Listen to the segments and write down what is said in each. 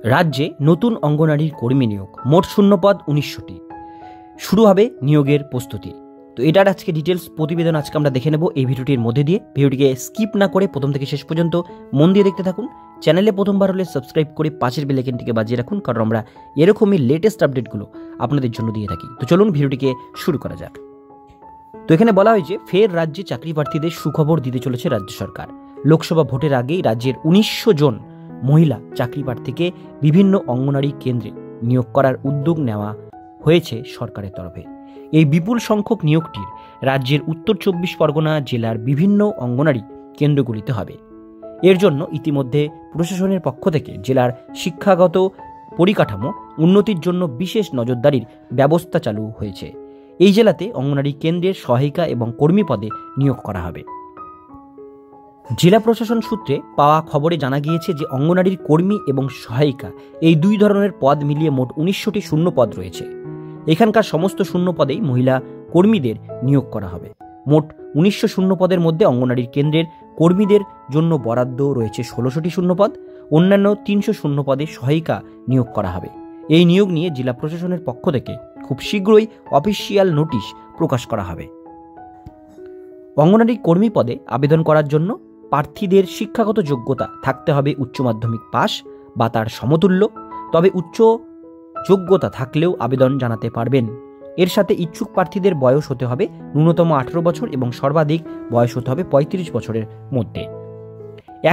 রাজ্যে নতুন অঙ্গনারীর কর্মী নিয়োগ, মোট শূন্যপদ 1900টি। শুরু হবে নিয়োগের প্রস্তুতি। তো এটার আজকে ডিটেলস প্রতিবেদন আজকে আমরা দেখে নেব এই ভিডিওটির মধ্যে দিয়ে। ভিডিওটিকে স্কিপ না করে প্রথম থেকে শেষ পর্যন্ত মন দিয়ে দেখতে থাকুন। চ্যানেলে প্রথমবার হলে সাবস্ক্রাইব করে পাশের বেল আইকনটিকে বাজিয়ে রাখুন, কারণ আমরা এরকমই লেটেস্ট আপডেটগুলো আপনাদের জন্য দিয়ে থাকি। তো চলুন ভিডিওটিকে শুরু করা যাক। তো এখানে বলা হয়েছে, ফের রাজ্যে চাকরি প্রার্থীদের সুখবর দিতে চলেছে রাজ্য সরকার। লোকসভা ভোটের আগেই রাজ্যের 1900 জন মহিলা চাকরি প্রার্থীকে বিভিন্ন অঙ্গনারী কেন্দ্রে নিয়োগ করার উদ্যোগ নেওয়া হয়েছে সরকারের তরফে। এই বিপুল সংখ্যক নিয়োগটির রাজ্যের উত্তর 24 পরগনা জেলার বিভিন্ন অঙ্গনারী কেন্দ্রগুলিতে হবে। এর জন্য ইতিমধ্যে প্রশাসনের পক্ষ থেকে জেলার শিক্ষাগত পরিকাঠামো উন্নতির জন্য বিশেষ নজরদারির ব্যবস্থা চালু হয়েছে। এই জেলাতে অঙ্গনারী কেন্দ্রের সহায়িকা এবং কর্মী পদে নিয়োগ করা হবে। জেলা প্রশাসন সূত্রে পাওয়া খবরে জানা গিয়েছে যে অঙ্গনারীর কর্মী এবং সহায়িকা এই দুই ধরনের পদ মিলিয়ে মোট 1900টি শূন্য পদ রয়েছে। এখানকার সমস্ত শূন্য পদেই মহিলা কর্মীদের নিয়োগ করা হবে। মোট 1900 শূন্য পদের মধ্যে অঙ্গনারীর কেন্দ্রের কর্মীদের জন্য বরাদ্দ রয়েছে 1600টি শূন্য পদ। অন্যান্য 300 শূন্য পদে সহায়িকা নিয়োগ করা হবে। এই নিয়োগ নিয়ে জেলা প্রশাসনের পক্ষ থেকে খুব শীঘ্রই অফিসিয়াল নোটিশ প্রকাশ করা হবে। অঙ্গনারী কর্মী পদে আবেদন করার জন্য প্রার্থীদের শিক্ষাগত যোগ্যতা থাকতে হবে উচ্চ মাধ্যমিক পাস বা তার সমতুল্য। তবে উচ্চ যোগ্যতা থাকলেও আবেদন জানাতে পারবেন। এর সাথে ইচ্ছুক প্রার্থীদের বয়স হতে হবে ন্যূনতম 18 বছর এবং সর্বাধিক বয়স হতে হবে 35 বছরের মধ্যে।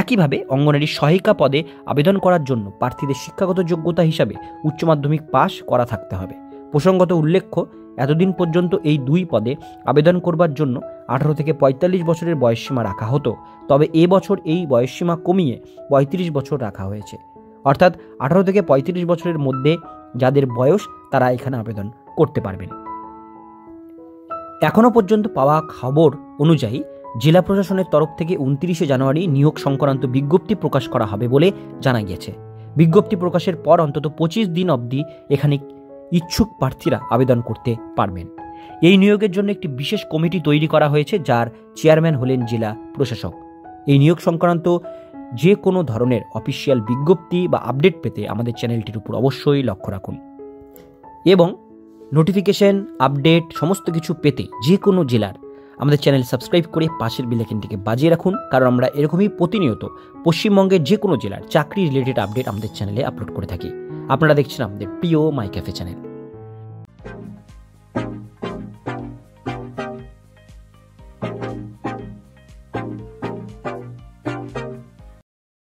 একইভাবে অঙ্গনারী সহায়িকা পদে আবেদন করার জন্য প্রার্থীদের শিক্ষাগত যোগ্যতা হিসাবে উচ্চ মাধ্যমিক পাস করা থাকতে হবে। প্রসঙ্গত উল্লেখ্য, এতদিন পর্যন্ত এই দুই পদে আবেদন করবার জন্য 18 থেকে 45 বছরের বয়সসীমা রাখা হতো। তবে এবছর এই বয়সসীমা কমিয়ে 35 বছর রাখা হয়েছে। অর্থাৎ 18 থেকে 35 বছরের মধ্যে যাদের বয়স তারা এখানে আবেদন করতে পারবেন। এখনো পর্যন্ত পাওয়া খবর অনুযায়ী জেলা প্রশাসনের তরফ থেকে 29 জানুয়ারি নিয়োগ সংক্রান্ত বিজ্ঞপ্তি প্রকাশ করা হবে বলে জানা গিয়েছে। বিজ্ঞপ্তি প্রকাশের পর অন্তত 25 দিন অবধি এখানে ইচ্ছুক প্রার্থীরা আবেদন করতে পারবেন। এই নিয়োগের জন্য একটি বিশেষ কমিটি তৈরি করা হয়েছে, যার চেয়ারম্যান হলেন জেলা প্রশাসক। এই নিয়োগ সংক্রান্ত যে কোনো ধরনের অফিসিয়াল বিজ্ঞপ্তি বা আপডেট পেতে আমাদের চ্যানেলটির উপর অবশ্যই লক্ষ্য রাখুন এবং নোটিফিকেশন আপডেট সমস্ত কিছু পেতে যে কোনো জেলার আমাদের চ্যানেল সাবস্ক্রাইব করে পাশের বেল আইকনটিকে বাজিয়ে রাখুন, কারণ আমরা এরকমই প্রতিনিয়ত পশ্চিমবঙ্গের যে কোনো জেলার চাকরি রিলেটেড আপডেট আমাদের চ্যানেলে আপলোড করে থাকি। আপনারা দেখছেন আমাদের প্রিয় মাই ক্যাফে চ্যানেল।